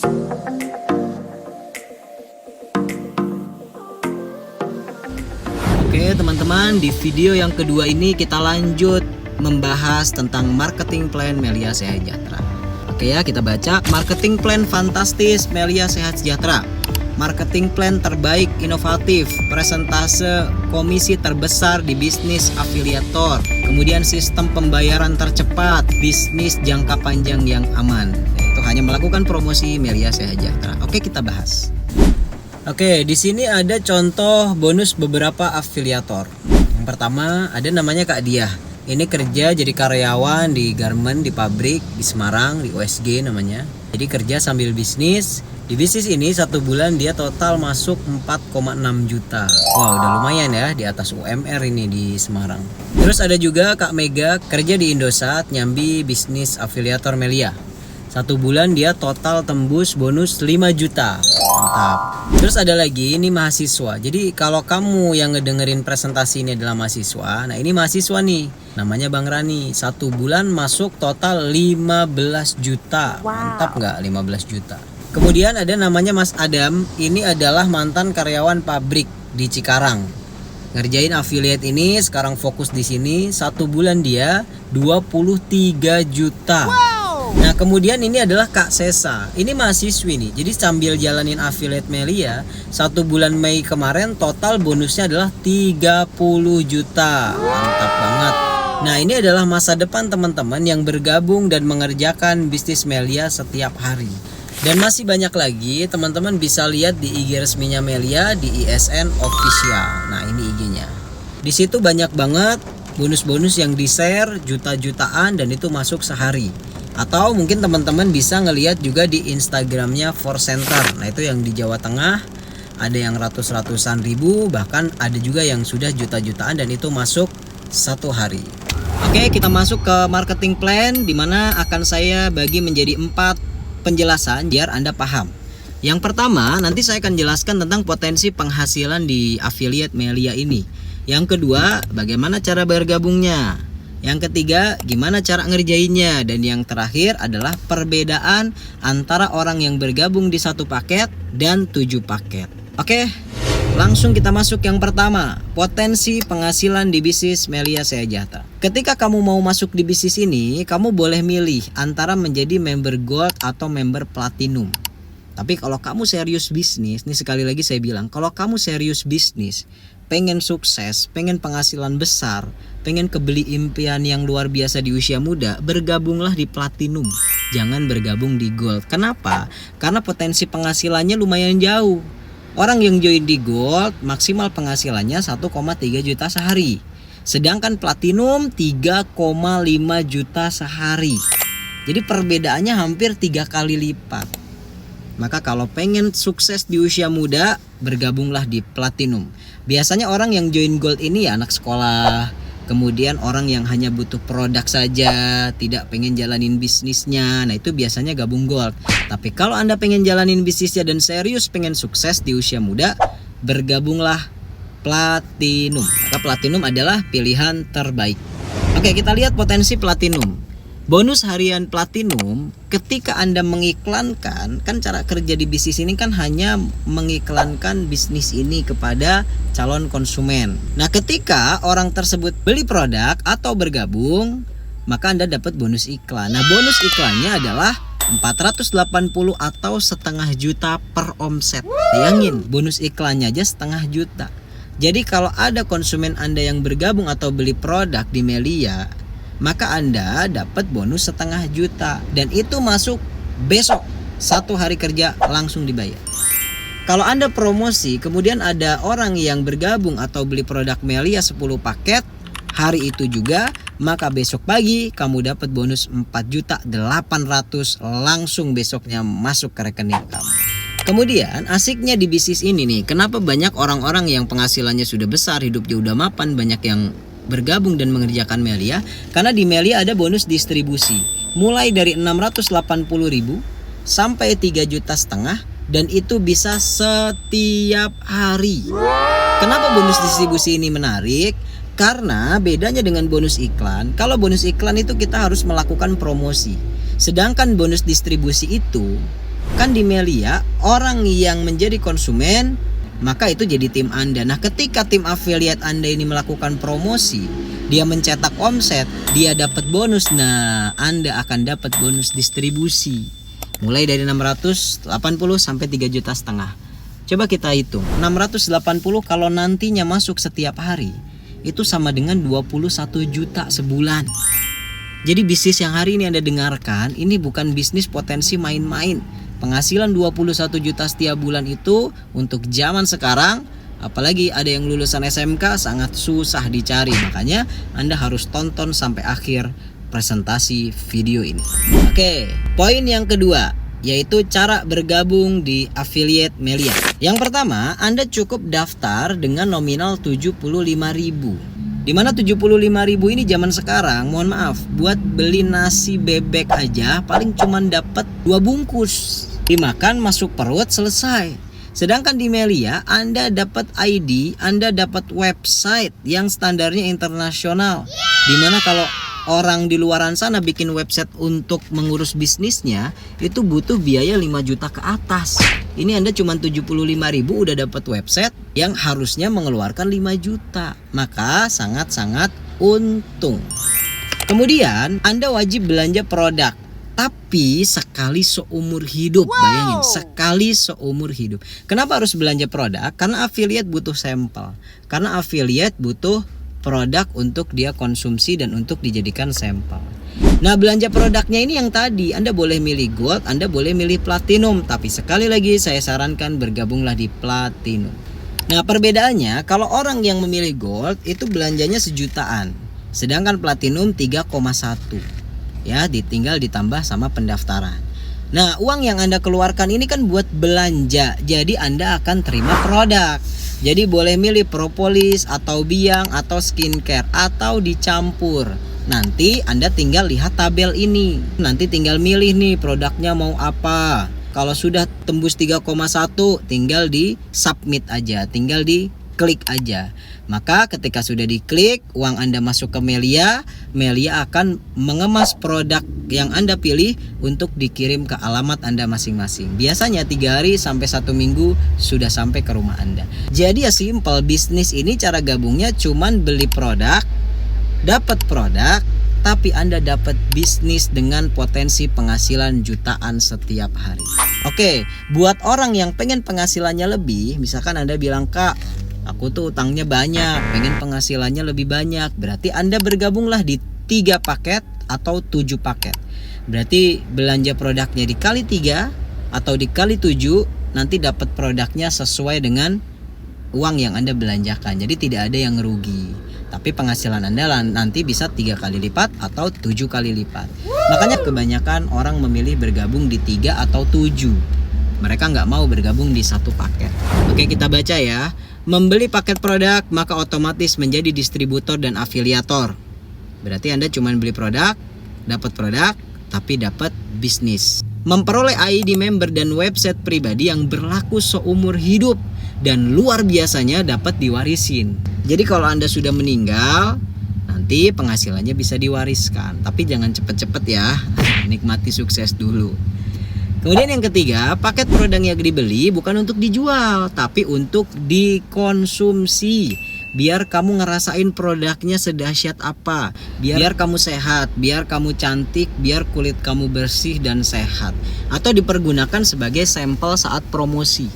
Oke teman-teman, di video yang kedua ini kita lanjut membahas tentang marketing plan Melia Sehat Sejahtera. Oke ya, kita baca marketing plan fantastis Melia Sehat Sejahtera. Marketing plan terbaik, inovatif, persentase komisi terbesar di bisnis afiliator, kemudian sistem pembayaran tercepat, bisnis jangka panjang yang aman. Itu hanya melakukan promosi Melia Sehat Sejahtera. Oke, kita bahas. Oke, di sini ada contoh bonus beberapa afiliator. Yang pertama ada namanya Kak Diah. Ini kerja jadi karyawan di garment di pabrik di Semarang, di OSG namanya. Jadi kerja sambil bisnis. Di bisnis ini 1 bulan dia total masuk 4,6 juta. Wow, udah lumayan ya, di atas UMR ini di Semarang. Terus ada juga Kak Mega kerja di Indosat, nyambi bisnis afiliator Melia. 1 bulan dia total tembus bonus 5 juta. Mantap. Terus ada lagi, ini mahasiswa. Jadi kalau kamu yang ngedengerin presentasi ini adalah mahasiswa, nah ini mahasiswa nih, namanya Bang Rani. 1 bulan masuk total 15 juta. Mantap nggak 15 juta? Kemudian ada namanya Mas Adam. Ini adalah mantan karyawan pabrik di Cikarang. Ngerjain affiliate ini, sekarang fokus di sini. 1 bulan dia 23 juta. Nah kemudian ini adalah Kak Sesa. Ini mahasiswi nih. Jadi sambil jalanin affiliate Melia, 1 bulan Mei kemarin total bonusnya adalah 30 juta. Mantap banget. Nah ini adalah masa depan teman-teman yang bergabung dan mengerjakan bisnis Melia setiap hari. Dan masih banyak lagi, teman-teman bisa lihat di IG resminya Melia di ISN Official. Nah ini IG-nya. Di situ banyak banget bonus-bonus yang di-share juta-jutaan dan itu masuk sehari. Atau mungkin teman-teman bisa ngelihat juga di Instagramnya For Center. Nah itu yang di Jawa Tengah, ada yang ratus-ratusan ribu, bahkan ada juga yang sudah juta-jutaan dan itu masuk 1 hari. Oke, kita masuk ke marketing plan, dimana akan saya bagi menjadi 4 penjelasan biar Anda paham. Yang pertama, nanti saya akan jelaskan tentang potensi penghasilan di affiliate Melia ini. Yang kedua, bagaimana cara bergabungnya. Yang ketiga, gimana cara ngerjainnya. Dan yang terakhir adalah perbedaan antara orang yang bergabung di 1 paket dan 7 paket. Oke, langsung kita masuk yang pertama, potensi penghasilan di bisnis Melia Sehat Sejahtera. Ketika kamu mau masuk di bisnis ini, kamu boleh milih antara menjadi member gold atau member platinum. Tapi kalau kamu serius bisnis, nih sekali lagi saya bilang, kalau kamu serius bisnis, pengen sukses, pengen penghasilan besar, pengen kebeli impian yang luar biasa di usia muda, bergabunglah di platinum. Jangan bergabung di gold. Kenapa? Karena potensi penghasilannya lumayan jauh. Orang yang join di gold maksimal penghasilannya 1,3 juta sehari. Sedangkan platinum 3,5 juta sehari. Jadi perbedaannya hampir 3 kali lipat. Maka kalau pengen sukses di usia muda, bergabunglah di platinum. Biasanya orang yang join gold ini ya anak sekolah, kemudian orang yang hanya butuh produk saja, tidak pengen jalanin bisnisnya. Nah itu biasanya gabung gold. Tapi kalau Anda pengen jalanin bisnisnya dan serius pengen sukses di usia muda, bergabunglah platinum. Maka platinum adalah pilihan terbaik. Oke, kita lihat potensi platinum. Bonus harian platinum ketika Anda mengiklankan, kan cara kerja di bisnis ini kan hanya mengiklankan bisnis ini kepada calon konsumen. Nah ketika orang tersebut beli produk atau bergabung, maka Anda dapat bonus iklan. Nah bonus iklannya adalah 480 atau setengah juta per omset. Bayangin, bonus iklannya aja setengah juta. Jadi kalau ada konsumen Anda yang bergabung atau beli produk di Melia, maka Anda dapat bonus setengah juta. Dan itu masuk besok, 1 hari kerja langsung dibayar. Kalau Anda promosi, kemudian ada orang yang bergabung atau beli produk Melia 10 paket, hari itu juga, maka besok pagi kamu dapat bonus 4.800.000 langsung besoknya masuk ke rekening kamu. Kemudian asiknya di bisnis ini nih, kenapa banyak orang-orang yang penghasilannya sudah besar, hidupnya udah mapan, banyak yang bergabung dan mengerjakan Melia. Karena di Melia ada bonus distribusi, mulai dari 680.000 sampai 3,5 juta, dan itu bisa setiap hari. Kenapa bonus distribusi ini menarik? Karena bedanya dengan bonus iklan, kalau bonus iklan itu kita harus melakukan promosi. Sedangkan bonus distribusi itu Kan di Melia, orang yang menjadi konsumen, maka itu jadi tim Anda. Nah, ketika tim affiliate Anda ini melakukan promosi, dia mencetak omset, dia dapat bonus. Nah, Anda akan dapat bonus distribusi. Mulai dari 680 sampai 3,5 juta. Coba kita hitung. 680 kalau nantinya masuk setiap hari, itu sama dengan 21 juta sebulan. Jadi bisnis yang hari ini Anda dengarkan, ini bukan bisnis potensi main-main. Penghasilan 21 juta setiap bulan itu untuk zaman sekarang, apalagi ada yang lulusan SMK, sangat susah dicari. Makanya Anda harus tonton sampai akhir presentasi video ini. Oke, poin yang kedua yaitu cara bergabung di affiliate Melia. Yang pertama, Anda cukup daftar dengan nominal 75.000. Dimana 75.000 ini zaman sekarang, mohon maaf, buat beli nasi bebek aja paling cuman dapat 2 bungkus. Dimakan masuk perut selesai. Sedangkan di Melia Anda dapat ID, Anda dapat website yang standarnya internasional. Dimana kalau orang di luaran sana bikin website untuk mengurus bisnisnya, itu butuh biaya 5 juta ke atas. Ini Anda cuma 75.000 udah dapat website yang harusnya mengeluarkan 5 juta. Maka sangat-sangat untung. Kemudian Anda wajib belanja produk, tapi sekali seumur hidup. Bayangin, sekali seumur hidup. Kenapa harus belanja produk? Karena affiliate butuh sampel. Karena affiliate butuh produk untuk dia konsumsi dan untuk dijadikan sampel. Nah, belanja produknya ini yang tadi, Anda boleh milih gold, Anda boleh milih platinum. Tapi sekali lagi saya sarankan bergabunglah di platinum. Nah, perbedaannya kalau orang yang memilih gold itu belanjanya sejutaan, sedangkan platinum 3,1. Ya, ditinggal ditambah sama pendaftaran. Nah, uang yang Anda keluarkan ini kan buat belanja. Jadi Anda akan terima produk. Jadi boleh milih propolis atau biang atau skincare atau dicampur. Nanti Anda tinggal lihat tabel ini. Nanti tinggal milih nih produknya mau apa. Kalau sudah tembus 3,1 tinggal di submit aja, tinggal di klik aja. Maka ketika sudah diklik, uang Anda masuk ke Melia, Melia akan mengemas produk yang Anda pilih untuk dikirim ke alamat Anda masing-masing. Biasanya 3 hari sampai 1 minggu sudah sampai ke rumah Anda. Jadi ya simple, bisnis ini cara gabungnya cuman beli produk, dapat produk, tapi Anda dapat bisnis dengan potensi penghasilan jutaan setiap hari. Oke, buat orang yang pengen penghasilannya lebih, misalkan Anda bilang, "Kak, aku tuh utangnya banyak, pengen penghasilannya lebih banyak." Berarti Anda bergabunglah di 3 paket atau 7 paket. Berarti belanja produknya dikali 3 atau dikali 7, nanti dapat produknya sesuai dengan uang yang Anda belanjakan. Jadi tidak ada yang rugi. Tapi penghasilan Anda nanti bisa 3 kali lipat atau 7 kali lipat. Makanya kebanyakan orang memilih bergabung di 3 atau 7. Mereka nggak mau bergabung di 1 paket. Oke, kita baca ya. Membeli paket produk maka otomatis menjadi distributor dan afiliator. Berarti Anda cuma beli produk, dapat produk, tapi dapat bisnis. Memperoleh ID member dan website pribadi yang berlaku seumur hidup. Dan luar biasanya dapat diwarisin. Jadi kalau Anda sudah meninggal, nanti penghasilannya bisa diwariskan. Tapi jangan cepet-cepet ya, nikmati sukses dulu. Kemudian yang ketiga, paket produk yang dibeli bukan untuk dijual, tapi untuk dikonsumsi. Biar kamu ngerasain produknya sedahsyat apa. Biar kamu sehat, biar kamu cantik, biar kulit kamu bersih dan sehat. Atau dipergunakan sebagai sampel saat promosi.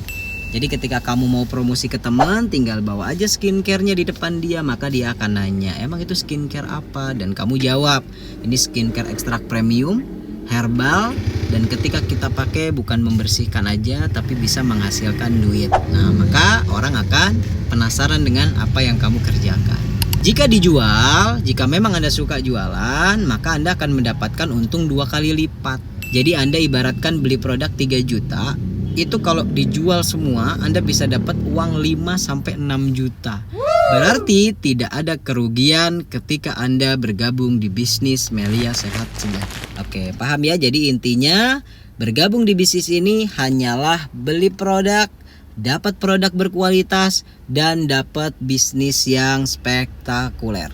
Jadi ketika kamu mau promosi ke teman, tinggal bawa aja skincare-nya di depan dia, maka dia akan nanya, "Emang itu skincare apa?" Dan kamu jawab, "Ini skincare ekstrak premium, herbal, dan ketika kita pakai bukan membersihkan aja tapi bisa menghasilkan duit." Nah, maka orang akan penasaran dengan apa yang kamu kerjakan. Jika dijual, jika memang Anda suka jualan, maka Anda akan mendapatkan untung 2 kali lipat. Jadi Anda ibaratkan beli produk 3 juta, itu kalau dijual semua Anda bisa dapat uang 5 sampai 6 juta. Berarti tidak ada kerugian ketika Anda bergabung di bisnis Melia Sehat Sejahtera. Oke, paham ya? Jadi intinya bergabung di bisnis ini hanyalah beli produk, dapat produk berkualitas, dan dapat bisnis yang spektakuler.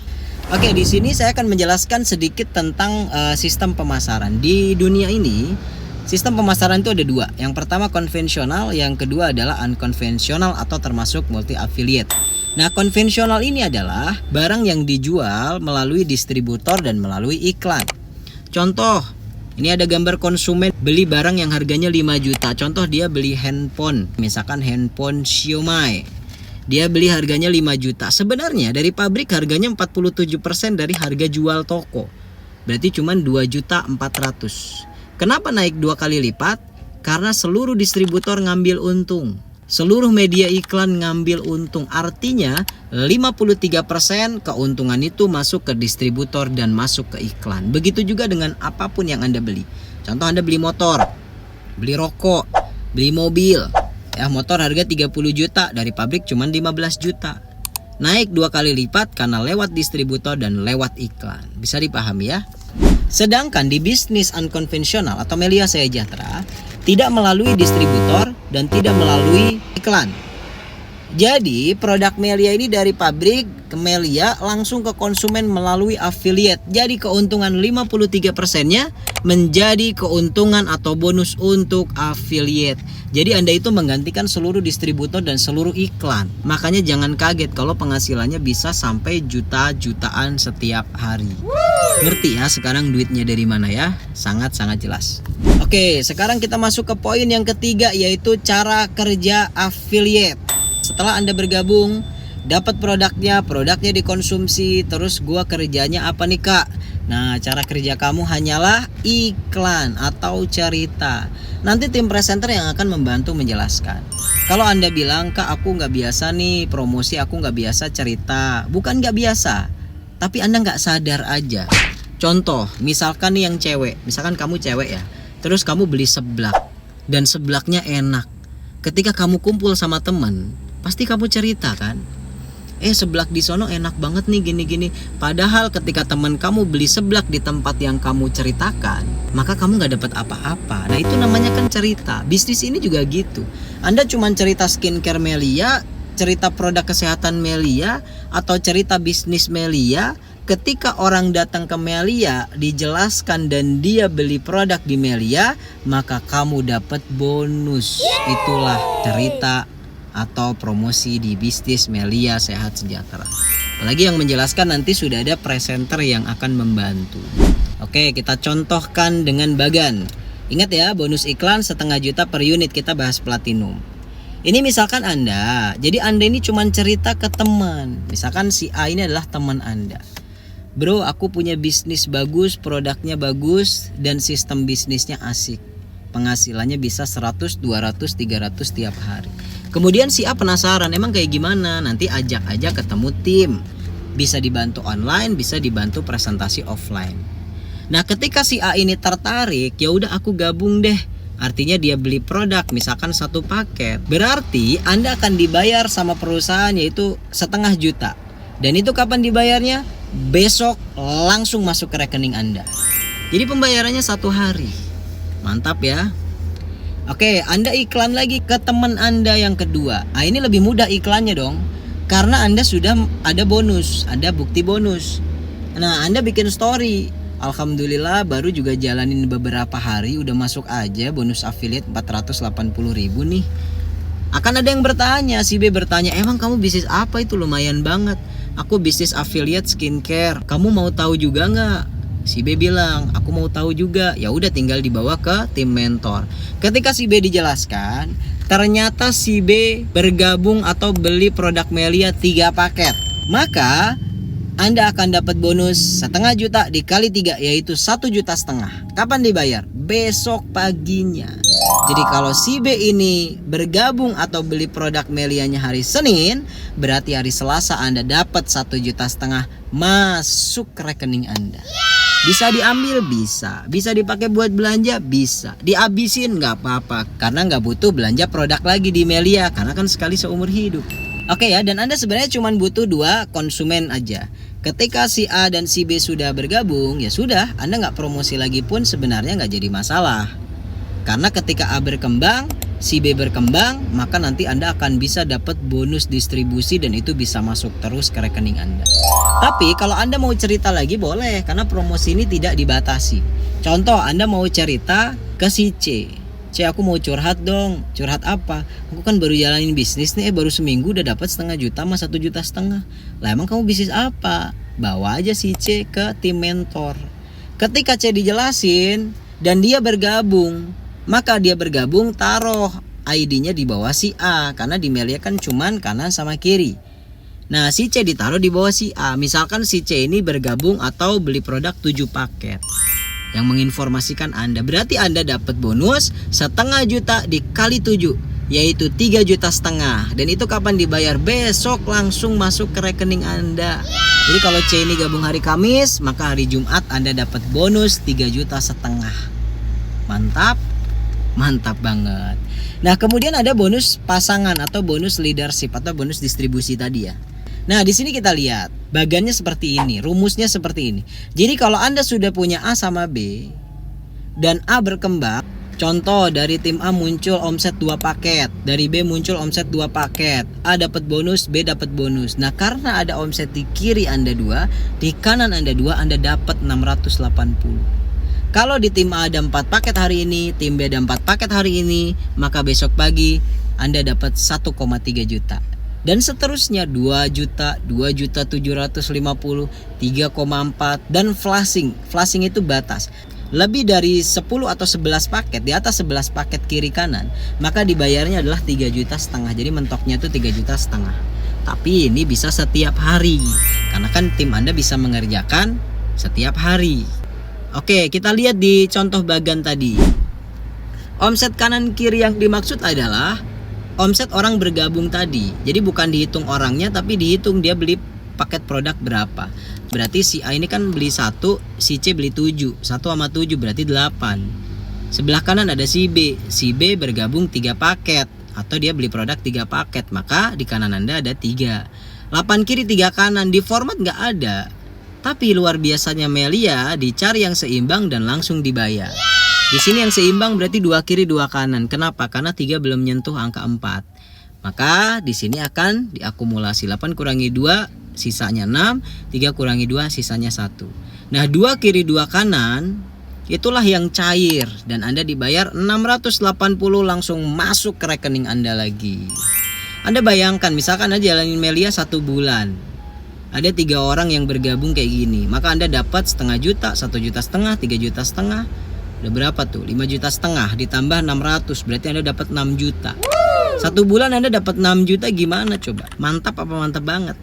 Oke, di sini saya akan menjelaskan sedikit tentang sistem pemasaran. Di dunia ini Sistem pemasaran itu ada dua. Yang pertama konvensional, yang kedua adalah unkonvensional atau termasuk multi affiliate. Nah, konvensional ini adalah barang yang dijual melalui distributor dan melalui iklan. Contoh, ini ada gambar konsumen beli barang yang harganya 5 juta. Contoh, dia beli handphone, misalkan handphone Xiaomi. Dia beli harganya 5 juta. Sebenarnya dari pabrik harganya 47% dari harga jual toko. Berarti cuma 2.400.000. Kenapa naik 2 kali lipat? Karena seluruh distributor ngambil untung. Seluruh media iklan ngambil untung. Artinya 53% keuntungan itu masuk ke distributor dan masuk ke iklan. Begitu juga dengan apapun yang Anda beli. Contoh, Anda beli motor, beli rokok, beli mobil. Ya, motor harga 30 juta, dari pabrik cuma 15 juta. Naik 2 kali lipat karena lewat distributor dan lewat iklan. Bisa dipahami ya? Sedangkan di bisnis unkonvensional atau Melia Sejahtera tidak melalui distributor dan tidak melalui iklan. Jadi produk Melia ini dari pabrik ke Melia langsung ke konsumen melalui affiliate. Jadi keuntungan 53%-nya menjadi keuntungan atau bonus untuk affiliate. Jadi Anda itu menggantikan seluruh distributor dan seluruh iklan. Makanya jangan kaget kalau penghasilannya bisa sampai juta-jutaan setiap hari. Ngerti ya sekarang duitnya dari mana ya? Sangat-sangat jelas. Oke, sekarang kita masuk ke poin yang ketiga, yaitu cara kerja affiliate. Setelah Anda bergabung, dapat produknya dikonsumsi, terus gua kerjanya apa nih Kak? Nah, cara kerja kamu hanyalah iklan atau cerita. Nanti tim presenter yang akan membantu menjelaskan. Kalau Anda bilang, Kak aku nggak biasa nih promosi, aku nggak biasa cerita. Bukan nggak biasa, tapi Anda nggak sadar aja. Contoh, misalkan nih yang cewek, misalkan kamu cewek ya, terus kamu beli seblak dan seblaknya enak. Ketika kamu kumpul sama teman, pasti kamu cerita kan, seblak di sono enak banget nih gini-gini. Padahal ketika teman kamu beli seblak di tempat yang kamu ceritakan, maka kamu nggak dapat apa-apa. Nah itu namanya kan cerita. Bisnis ini juga gitu. Anda cuma cerita skincare Melia, cerita produk kesehatan Melia, atau cerita bisnis Melia. Ketika orang datang ke Melia, dijelaskan dan dia beli produk di Melia, maka kamu dapat bonus. Itulah cerita atau promosi di bisnis Melia Sehat Sejahtera. Apalagi yang menjelaskan nanti sudah ada presenter yang akan membantu. Oke, kita contohkan dengan Bagan. Ingat ya, bonus iklan 0,5 juta per unit, kita bahas platinum. Ini misalkan Anda, jadi Anda ini cuma cerita ke teman. Misalkan si A ini adalah teman Anda. Bro, aku punya bisnis bagus, produknya bagus, dan sistem bisnisnya asik. Penghasilannya bisa 100, 200, 300 tiap hari. Kemudian si A penasaran, emang kayak gimana? Nanti ajak aja ketemu tim. Bisa dibantu online, bisa dibantu presentasi offline. Nah, ketika si A ini tertarik, ya udah aku gabung deh. Artinya dia beli produk, misalkan 1 paket. Berarti Anda akan dibayar sama perusahaan yaitu 0,5 juta. Dan itu kapan dibayarnya? Besok langsung masuk ke rekening Anda. Jadi pembayarannya 1 hari. Mantap ya. Oke, Anda iklan lagi ke teman Anda yang kedua. Nah, ini lebih mudah iklannya dong. Karena Anda sudah ada bonus, ada bukti bonus. Nah, Anda bikin story. Alhamdulillah baru juga jalanin beberapa hari udah masuk aja bonus affiliate 480.000 nih. Akan ada yang bertanya, si B bertanya, emang kamu bisnis apa itu? Lumayan banget. Aku bisnis affiliate skincare. Kamu mau tahu juga nggak? Si B bilang, aku mau tahu juga. Ya udah tinggal dibawa ke tim mentor. Ketika si B dijelaskan, ternyata si B bergabung atau beli produk Melia 3 paket. Maka Anda akan dapat bonus 0,5 juta dikali 3, yaitu 1,5 juta. Kapan dibayar? Besok paginya. Jadi kalau si B ini bergabung atau beli produk Melianya hari Senin, berarti hari Selasa Anda dapat 1,5 juta masuk ke rekening Anda. Bisa diambil, bisa dipakai buat belanja, bisa dihabisin nggak apa-apa, karena nggak butuh belanja produk lagi di Melia, karena kan sekali seumur hidup. Oke ya, dan Anda sebenarnya cuma butuh 2 konsumen aja. Ketika si A dan si B sudah bergabung, ya sudah, Anda nggak promosi lagi pun sebenarnya nggak jadi masalah. Karena ketika A berkembang, si B berkembang, maka nanti Anda akan bisa dapat bonus distribusi dan itu bisa masuk terus ke rekening Anda. Tapi kalau Anda mau cerita lagi boleh, karena promosi ini tidak dibatasi. Contoh, Anda mau cerita ke si C. C, aku mau curhat dong. Curhat apa? Aku kan baru jalanin bisnis nih, baru seminggu udah dapat 0,5 juta sama 1,5 juta. Lah emang kamu bisnis apa? Bawa aja si C ke tim mentor. Ketika C dijelasin dan dia bergabung, maka dia bergabung taruh ID-nya di bawah si A, karena di Melia kan cuman kanan sama kiri. Nah, si C ditaruh di bawah si A. Misalkan si C ini bergabung atau beli produk 7 paket yang menginformasikan Anda. Berarti Anda dapat bonus 0,5 juta dikali 7, yaitu 3,5 juta. Dan itu kapan dibayar? Besok langsung masuk ke rekening Anda. Jadi kalau C ini gabung hari Kamis, maka hari Jumat Anda dapat bonus 3,5 juta. Mantap. Mantap banget. Nah, kemudian ada bonus pasangan atau bonus leadership atau bonus distribusi tadi ya. Nah, di sini kita lihat bagannya seperti ini, rumusnya seperti ini. Jadi kalau Anda sudah punya A sama B dan A berkembang, contoh dari tim A muncul omset 2 paket, dari B muncul omset 2 paket, A dapat bonus, B dapat bonus. Nah, karena ada omset di kiri Anda 2, di kanan Anda 2, Anda dapat 680. Kalau di tim A ada 4 paket hari ini, tim B ada 4 paket hari ini, maka besok pagi Anda dapat 1,3 juta. Dan seterusnya 2 juta, 2.750.000, 3,4 dan flashing. Flashing itu batas. Lebih dari 10 atau 11 paket, di atas 11 paket kiri kanan, maka dibayarnya adalah 3,5 juta. Jadi mentoknya itu 3,5 juta. Tapi ini bisa setiap hari, karena kan tim Anda bisa mengerjakan setiap hari. Oke, kita lihat di contoh bagan tadi. Omset kanan kiri yang dimaksud adalah omset orang bergabung tadi. Jadi bukan dihitung orangnya, tapi dihitung dia beli paket produk berapa. Berarti si A ini kan beli 1, si C beli 7. 1 sama 7 berarti 8. Sebelah kanan ada si B. Si B bergabung 3 paket, atau dia beli produk 3 paket. Maka di kanan Anda ada 3. 8 kiri 3 kanan. Di format nggak ada. Tapi luar biasanya Melia dicari yang seimbang dan langsung dibayar. Di sini yang seimbang berarti 2 kiri 2 kanan. Kenapa? Karena 3 belum menyentuh angka 4. Maka di sini akan diakumulasi 8 kurangi 2 sisanya 6, 3 kurangi 2 sisanya 1. Nah, 2 kiri 2 kanan itulah yang cair dan Anda dibayar 680 langsung masuk ke rekening Anda lagi. Anda bayangkan misalkan Anda jalanin Melia 1 bulan. Ada 3 orang yang bergabung kayak gini, maka Anda dapat 0,5 juta, 1,5 juta, 3,5 juta. Udah berapa tuh? 5,5 juta ditambah 600, berarti Anda dapat 6 juta. 1 bulan Anda dapat 6 juta, gimana coba? Mantap apa mantap banget?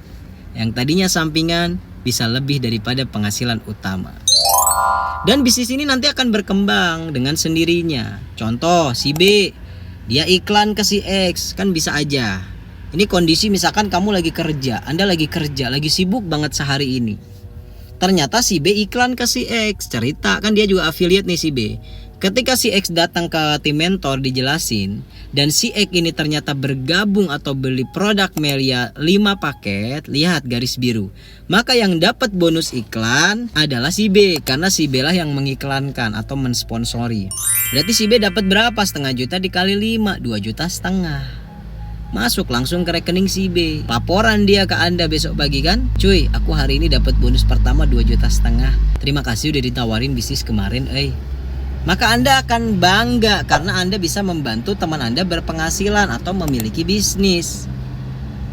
Yang tadinya sampingan bisa lebih daripada penghasilan utama. Dan bisnis ini nanti akan berkembang dengan sendirinya. Contoh si B, dia iklan ke si X, kan bisa aja. Ini kondisi misalkan kamu lagi kerja, Anda lagi kerja, lagi sibuk banget sehari ini. Ternyata si B iklan ke si X, cerita kan dia juga affiliate nih si B. Ketika si X datang ke tim mentor dijelasin, dan si X ini ternyata bergabung atau beli produk Melia 5 paket, lihat garis biru. Maka yang dapat bonus iklan adalah si B, karena si B lah yang mengiklankan atau mensponsori. Berarti si B dapat berapa? 0,5 juta dikali 5, 2,5 juta. Masuk langsung ke rekening si B. Laporan dia ke Anda besok pagi kan, cuy, aku hari ini dapat bonus pertama 2,5 juta. Terima kasih udah ditawarin bisnis kemarin, Maka Anda akan bangga karena Anda bisa membantu teman Anda berpenghasilan atau memiliki bisnis.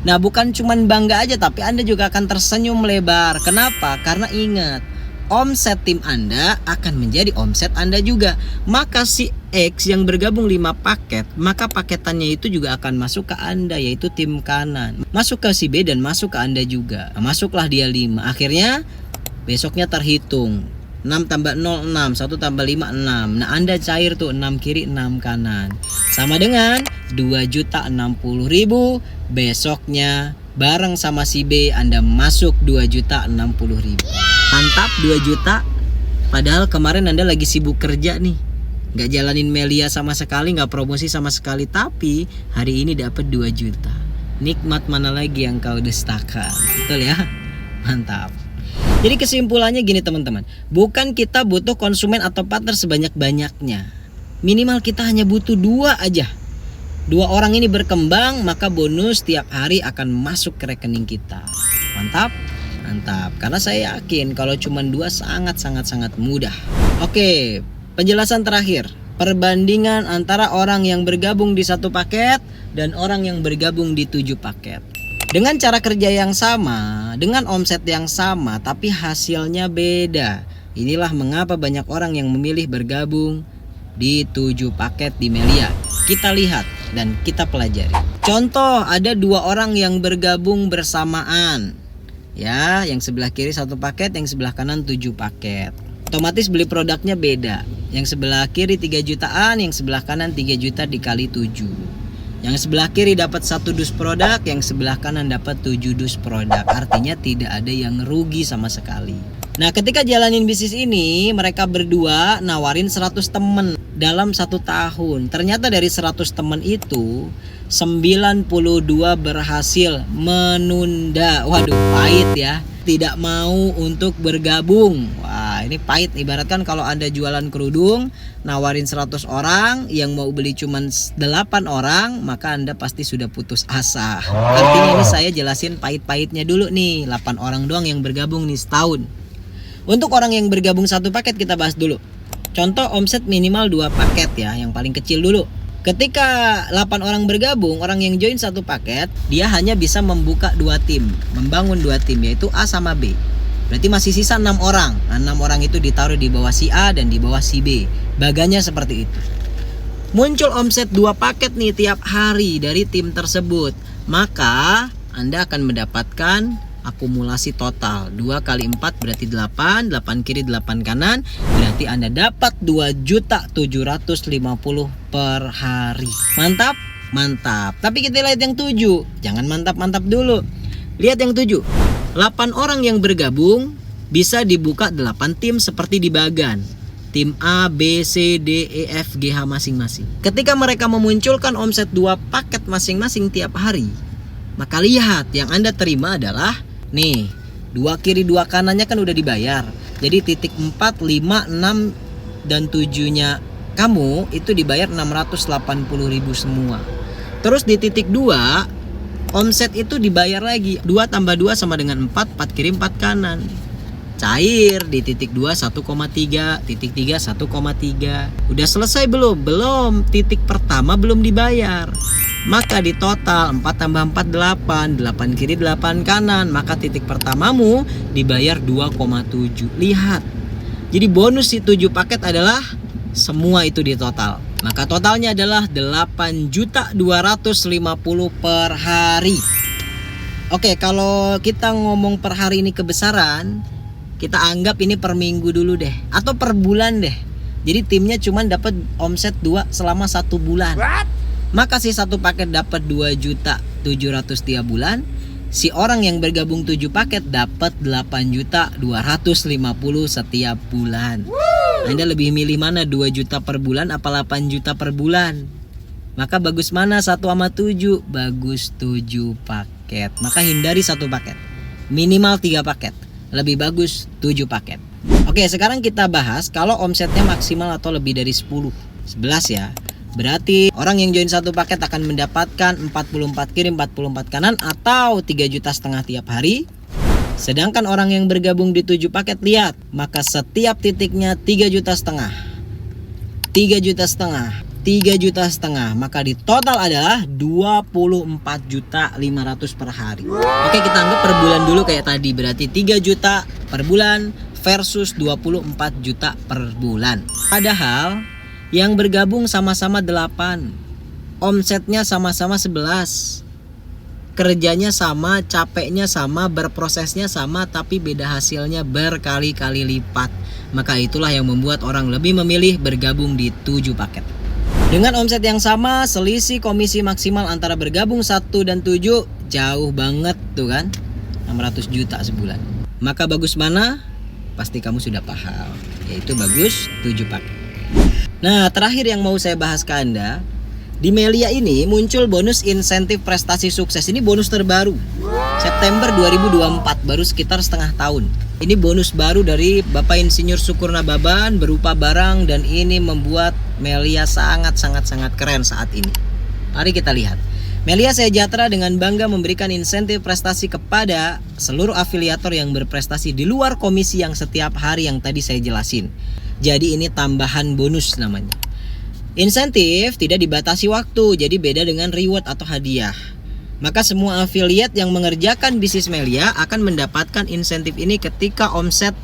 Nah, bukan cuman bangga aja, tapi Anda juga akan tersenyum lebar. Kenapa? Karena ingat, omset tim Anda akan menjadi omset Anda juga. Maka si X yang bergabung 5 paket, maka paketannya itu juga akan masuk ke Anda, yaitu tim kanan. Masuk ke si B dan masuk ke Anda juga. Nah, masuklah dia 5. Akhirnya besoknya terhitung 6 tambah 0, 6, 1 tambah 5, 6. Nah, Anda cair tuh 6 kiri 6 kanan, sama dengan 2.060.000. Besoknya bareng sama si B Anda masuk 2.060.000. Mantap, 2 juta. Padahal kemarin Anda lagi sibuk kerja nih, gak jalanin Melia sama sekali, gak promosi sama sekali. Tapi hari ini dapat 2 juta. Nikmat mana lagi yang kau dustakan? Betul ya? Mantap. Jadi kesimpulannya gini teman-teman, bukan kita butuh konsumen atau partner sebanyak-banyaknya. Minimal kita hanya butuh 2 aja. 2 orang ini berkembang, maka bonus tiap hari akan masuk ke rekening kita. Mantap? Mantap, karena saya yakin kalau cuma 2 sangat mudah. Oke, penjelasan terakhir. Perbandingan antara orang yang bergabung di 1 paket dan orang yang bergabung di 7 paket. Dengan cara kerja yang sama, dengan omset yang sama, tapi hasilnya beda. Inilah mengapa banyak orang yang memilih bergabung di 7 paket di Melia. Kita lihat dan kita pelajari. Contoh, ada 2 orang yang bergabung bersamaan. Ya, yang sebelah kiri 1 paket, yang sebelah kanan 7 paket. Otomatis beli produknya beda. Yang sebelah kiri 3 jutaan, yang sebelah kanan 3 juta dikali 7. Yang sebelah kiri dapat 1 dus produk, yang sebelah kanan dapat 7 dus produk. Artinya tidak ada yang rugi sama sekali. Nah, ketika jalanin bisnis ini, mereka berdua nawarin 100 temen dalam 1 tahun. Ternyata dari 100 temen itu 92 berhasil menunda. Waduh, pahit ya. Tidak mau untuk bergabung. Wah, ini pahit. Ibaratkan kalau Anda jualan kerudung, nawarin 100 orang, yang mau beli cuma 8 orang, maka Anda pasti sudah putus asa. Artinya ini saya jelasin pahit-pahitnya dulu nih. 8 orang doang yang bergabung nih setahun. Untuk orang yang bergabung 1 paket kita bahas dulu. Contoh omset minimal 2 paket ya, yang paling kecil dulu. Ketika 8 orang bergabung, orang yang join 1 paket, dia hanya bisa membuka 2 tim, membangun 2 tim, yaitu A sama B. Berarti masih sisa 6 orang. Nah, 6 orang itu ditaruh di bawah si A dan di bawah si B. Baganya seperti itu. Muncul omset 2 paket nih tiap hari dari tim tersebut. Maka Anda akan mendapatkan akumulasi total 2 kali 4 berarti 8, 8 kiri 8 kanan, berarti Anda dapat 2.750.000 per hari. Mantap? Mantap. Tapi kita lihat yang 7. Jangan mantap-mantap dulu. Lihat yang 7. 8 orang yang bergabung bisa dibuka 8 tim seperti di Bagan. Tim A, B, C, D, E, F, G, H masing-masing. Ketika mereka memunculkan omset 2 paket masing-masing tiap hari, maka lihat yang Anda terima adalah nih, 2 kiri 2 kanannya kan udah dibayar. Jadi titik 4, 5, 6 dan 7-nya kamu itu dibayar 680.000 semua. Terus di titik 2 omset itu dibayar lagi. 2 tambah 2 sama dengan 4, 4 kiri 4 kanan. Cair di titik 2 1,3, titik 3 1,3. Udah selesai belum? Belum. Titik pertama belum dibayar. Maka di total 4 tambah 4 8, 8 kiri 8 kanan, maka titik pertamamu dibayar 2,7. Lihat. Jadi bonus si 7 paket adalah semua itu di total. Maka totalnya adalah 8.250.000 per hari. Oke, kalau kita ngomong per hari ini kebesaran, kita anggap ini per minggu dulu deh, atau per bulan deh. Jadi timnya cuma dapat omset 2 selama 1 bulan. Maka si 1 paket dapat 2.700.000 tiap bulan. Si orang yang bergabung 7 paket dapat 8.250.000 setiap bulan. Anda lebih milih mana, 2 juta per bulan apa 8 juta per bulan? Maka bagus mana 1 sama 7? Bagus 7 paket. Maka hindari 1 paket. Minimal 3 paket. Lebih bagus 7 paket. Oke, sekarang kita bahas kalau omsetnya maksimal atau lebih dari 10. 11 ya. Berarti orang yang join 1 paket akan mendapatkan 44 kiri 44 kanan atau 3,5 juta tiap hari. Sedangkan orang yang bergabung di 7 paket, lihat, maka setiap titiknya 3,5 juta, 3,5 juta, 3,5 juta, maka di total adalah 24.500.000 per hari. Oke, kita anggap per bulan dulu kayak tadi, berarti 3 juta per bulan versus 24 juta per bulan. Padahal yang bergabung sama-sama 8, omsetnya sama-sama 11, kerjanya sama, capeknya sama, berprosesnya sama, tapi beda hasilnya berkali-kali lipat. Maka itulah yang membuat orang lebih memilih bergabung di 7 paket. Dengan omset yang sama, selisih komisi maksimal antara bergabung 1 dan 7 jauh banget tuh kan, 600 juta sebulan. Maka bagus mana? Pasti kamu sudah paham, yaitu bagus 7 paket. Nah, terakhir yang mau saya bahas ke Anda, di Melia ini muncul bonus insentif prestasi sukses. Ini bonus terbaru, September 2024, baru sekitar setengah tahun. Ini bonus baru dari Bapak Insinyur Sukurna Baban berupa barang, dan ini membuat Melia sangat keren saat ini. Mari kita lihat. Melia Sejahtera dengan bangga memberikan insentif prestasi kepada seluruh afiliator yang berprestasi di luar komisi yang setiap hari yang tadi saya jelasin. Jadi ini tambahan bonus namanya. Insentif tidak dibatasi waktu, jadi beda dengan reward atau hadiah. Maka semua affiliate yang mengerjakan bisnis Melia akan mendapatkan insentif ini ketika omset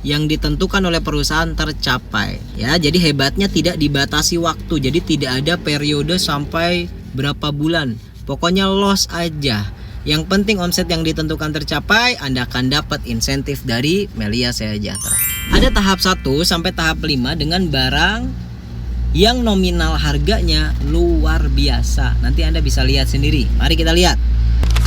yang ditentukan oleh perusahaan tercapai. Ya, jadi hebatnya tidak dibatasi waktu. Jadi tidak ada periode sampai berapa bulan. Pokoknya loss aja. Yang penting omset yang ditentukan tercapai, Anda akan dapat insentif dari Melia Sejahtera. Ada tahap 1 sampai tahap 5 dengan barang yang nominal harganya luar biasa. Nanti Anda bisa lihat sendiri. Mari kita lihat.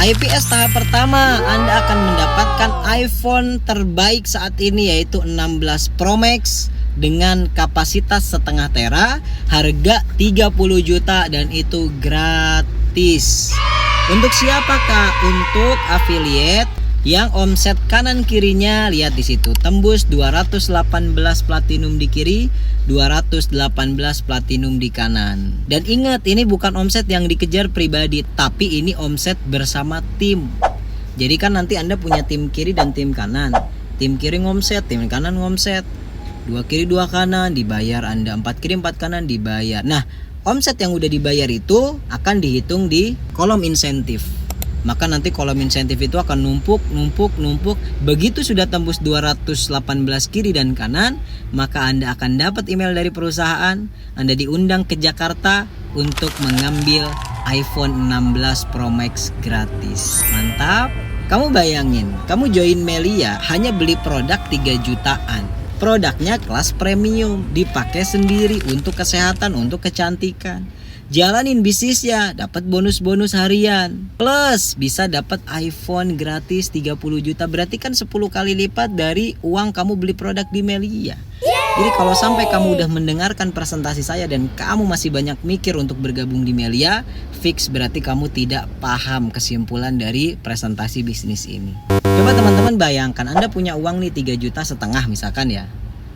IPS tahap pertama, Anda akan mendapatkan iPhone terbaik saat ini, yaitu 16 Pro Max dengan kapasitas setengah tera, harga 30 juta dan itu gratis. Untuk siapakah? Untuk affiliate yang omset kanan kirinya, lihat di situ, tembus 218 platinum di kiri, 218 platinum di kanan. Dan ingat, ini bukan omset yang dikejar pribadi, tapi ini omset bersama tim. Jadi kan nanti Anda punya tim kiri dan tim kanan. Tim kiri ngomset, tim kanan ngomset. 2 kiri 2 kanan dibayar Anda, 4 kiri 4 kanan dibayar. Nah, omset yang udah dibayar itu akan dihitung di kolom insentif. Maka nanti kolom insentif itu akan numpuk. Begitu sudah tembus 218 kiri dan kanan, maka Anda akan dapat email dari perusahaan. Anda diundang ke Jakarta untuk mengambil iPhone 16 Pro Max gratis. Mantap. Kamu bayangin, kamu join Melia hanya beli produk 3 jutaan. Produknya kelas premium, dipakai sendiri untuk kesehatan, untuk kecantikan. Jalanin bisnisnya, dapat bonus-bonus harian. Plus bisa dapat iPhone gratis 30 juta. Berarti kan 10 kali lipat dari uang kamu beli produk di Melia. Jadi kalau sampai kamu udah mendengarkan presentasi saya dan kamu masih banyak mikir untuk bergabung di Melia, fix berarti kamu tidak paham kesimpulan dari presentasi bisnis ini. Coba teman-teman bayangkan, Anda punya uang nih 3,5 juta misalkan ya.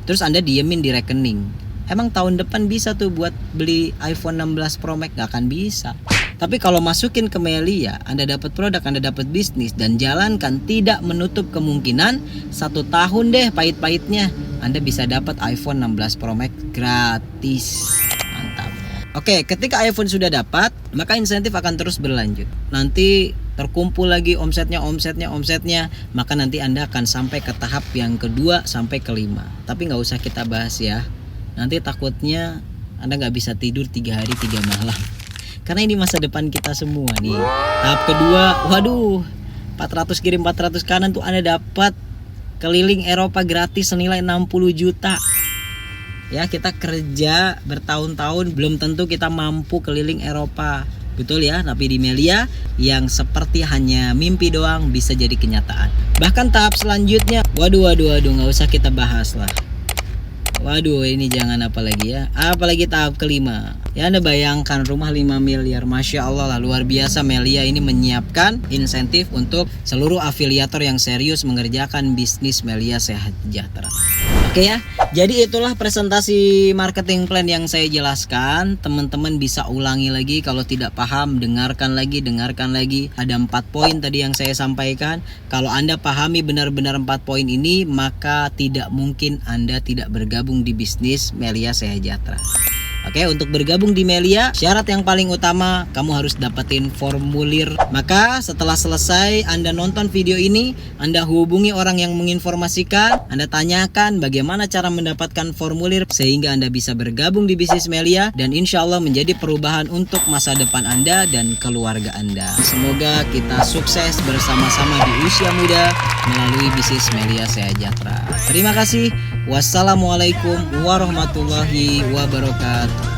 Terus Anda diemin di rekening. Emang tahun depan bisa tuh buat beli iPhone 16 Pro Max? Gak akan bisa. Tapi kalau masukin ke Melia, Anda dapat produk, Anda dapat bisnis, dan jalankan, tidak menutup kemungkinan 1 tahun deh pahit-pahitnya Anda bisa dapat iPhone 16 Pro Max gratis. Mantap. Oke, ketika iPhone sudah dapat, maka insentif akan terus berlanjut. Nanti terkumpul lagi omsetnya, maka nanti Anda akan sampai ke tahap yang kedua sampai kelima. Tapi nggak usah kita bahas ya. Nanti takutnya Anda nggak bisa tidur 3 hari 3 malam. Karena ini masa depan kita semua nih. Tahap kedua, waduh, 400 kiri 400 kanan tuh Anda dapat keliling Eropa gratis senilai 60 juta. Ya, kita kerja bertahun-tahun belum tentu kita mampu keliling Eropa. Betul ya, tapi di Melia yang seperti hanya mimpi doang bisa jadi kenyataan. Bahkan tahap selanjutnya, waduh, nggak usah kita bahas lah. Waduh, ini jangan apalagi ya. Apalagi tahap kelima. Ya, Anda bayangkan rumah 5 miliar. Masya Allah lah, luar biasa. Melia ini menyiapkan insentif untuk seluruh afiliator yang serius mengerjakan bisnis Melia Sejahtera. Oke ya, jadi itulah presentasi marketing plan yang saya jelaskan. Teman-teman bisa ulangi lagi kalau tidak paham, dengarkan lagi. Ada 4 poin tadi yang saya sampaikan. Kalau Anda pahami benar-benar 4 poin ini, maka tidak mungkin Anda tidak bergabung di bisnis Melia Sejahtera. Oke, untuk bergabung di Melia, syarat yang paling utama, kamu harus dapetin formulir. Maka setelah selesai Anda nonton video ini, Anda hubungi orang yang menginformasikan, Anda tanyakan bagaimana cara mendapatkan formulir sehingga Anda bisa bergabung di bisnis Melia dan insya Allah menjadi perubahan untuk masa depan Anda dan keluarga Anda. Semoga kita sukses bersama-sama di usia muda melalui bisnis Melia Sejahtera. Terima kasih. Wassalamualaikum warahmatullahi wabarakatuh.